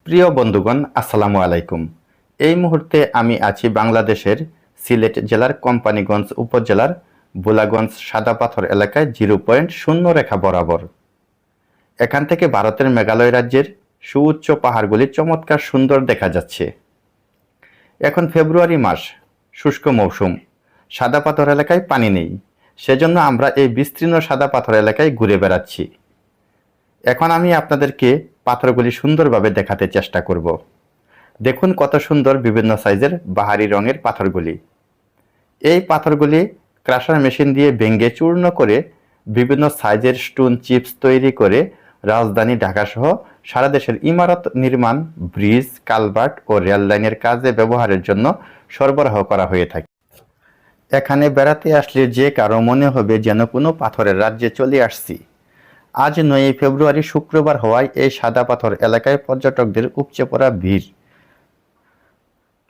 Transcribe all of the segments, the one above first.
প্রিয় বন্ধুগণ, আসসালামু আলাইকুম। এই মুহূর্তে আমি আছি বাংলাদেশের সিলেট জেলার কোম্পানীগঞ্জ উপজেলার ভোলাগঞ্জ সাদা পাথর এলাকায় 0.0 রেখা বরাবর। এখান থেকে ভারতের মেঘালয় রাজ্যের সুউচ্চ পাহাড়গুলি চমৎকার সুন্দর দেখা যাচ্ছে। এখন ফেব্রুয়ারি মাস, শুষ্ক মৌসুম। সাদা পাথর এলাকায় পানি নেই, সেজন্য আমরা এই বিস্তীর্ণ সাদা পাথর এলাকায় ঘুরে বেড়াচ্ছি। এখন আমি আপনাদেরকে পাথরগুলি সুন্দরভাবে দেখাতে চেষ্টা করব। দেখুন কত সুন্দর বিভিন্ন সাইজের বাহারি রঙের পাথরগুলি। এই পাথরগুলি ক্রাশার মেশিন দিয়ে ভেঙে চূর্ণ করে বিভিন্ন সাইজের স্টোন চিপস তৈরি করে রাজধানী ঢাকাসহ সারা দেশের ইমারত নির্মাণ, ব্রিজ, কালভার্ট ও রেল লাইনের কাজে ব্যবহারের জন্য সরবরাহ করা হয়ে থাকে। এখানে বেড়াতে আসলে যে কারো মনে হবে যেন কোনো পাথরের রাজ্যে চলে আসছি। আজ 9 ফেব্রুয়ারি শুক্রবার হওয়ায় এই সাদা পাথর এলাকায় পর্যটকদের উপচে পড়া ভিড়।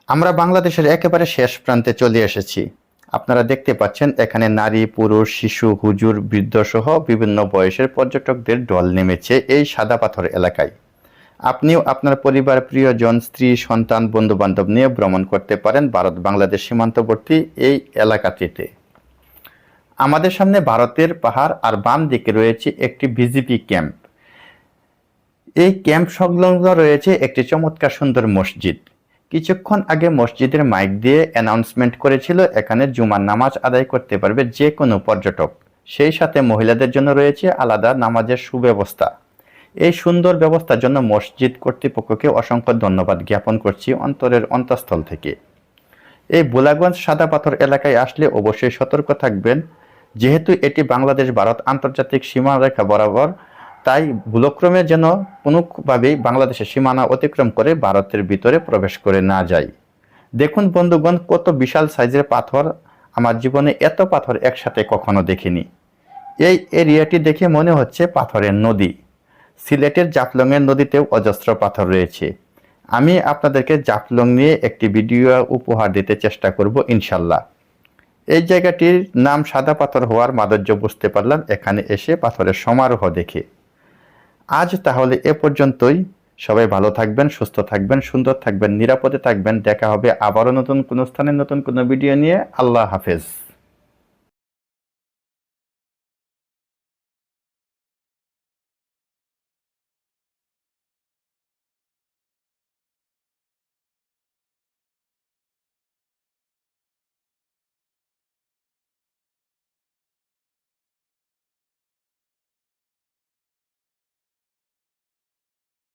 আমরা বাংলাদেশের একেবারে শেষ প্রান্তে চলে এসেছি। আপনারা দেখতে পাচ্ছেন এখানে নারী, পুরুষ, শিশু, হুজুর, বৃদ্ধ সহ বিভিন্ন বয়সের পর্যটকদের ঢল নেমেছে এই সাদা পাথর এলাকায়। আপনিও আপনার পরিবার, প্রিয়জন, স্ত্রী, সন্তান, বন্ধুবান্ধব নিয়ে ভ্রমণ করতে পারেন ভারত বাংলাদেশ সীমান্তবর্তী এই এলাকাটিতে। আমাদের সামনে ভারতের পাহাড় আর বাম দিকে রয়েছে একটি বিজিপি ক্যাম্প। এই ক্যাম্প সংলগ্ন রয়েছে একটি চমৎকার সুন্দর মসজিদ। কিছুক্ষণ আগে মসজিদের মাইক দিয়ে অ্যানাউন্সমেন্ট করেছিল এখানে জুমার নামাজ আদায় করতে পারবে যে কোনো পর্যটক। সেই সাথে মহিলাদের জন্য রয়েছে আলাদা নামাজের সুব্যবস্থা। এই সুন্দর ব্যবস্থার জন্য মসজিদ কর্তৃপক্ষকে অসংখ্য ধন্যবাদ জ্ঞাপন করছি অন্তরের অন্তঃস্থল থেকে। এই ভোলাগঞ্জ সাদা পাথর এলাকায় আসলে অবশ্যই সতর্ক থাকবেন, যেহেতু এটি বাংলাদেশ ভারত আন্তর্জাতিক সীমারেখা বরাবর, তাই ভুলক্রমে যেন কোনোভাবেই বাংলাদেশের সীমানা অতিক্রম করে ভারতের ভিতরে প্রবেশ করে না যায়। দেখুন বন্ধুগণ, কত বিশাল সাইজের পাথর। আমার জীবনে এত পাথর একসাথে কখনো দেখিনি। এই এরিয়াটি দেখে মনে হচ্ছে পাথরের নদী। সিলেটের জাফলংয়ের নদীতেও অজস্র পাথর রয়েছে। আমি আপনাদেরকে জাফলং নিয়ে একটি ভিডিও উপহার দিতে চেষ্টা করব ইনশাল্লাহ। এই জায়গাটির নাম সাদা পাথর হওয়ার মাধুর্য বুঝতে পারলাম এখানে এসে পাথরের সমারোহ দেখে। আজ তাহলে এ পর্যন্তই। সবাই ভালো থাকবেন, সুস্থ থাকবেন, সুন্দর থাকবেন, নিরাপদে থাকবেন। দেখা হবে আবারও নতুন কোনো স্থানে নতুন কোনো ভিডিও নিয়ে। আল্লাহ হাফেজ।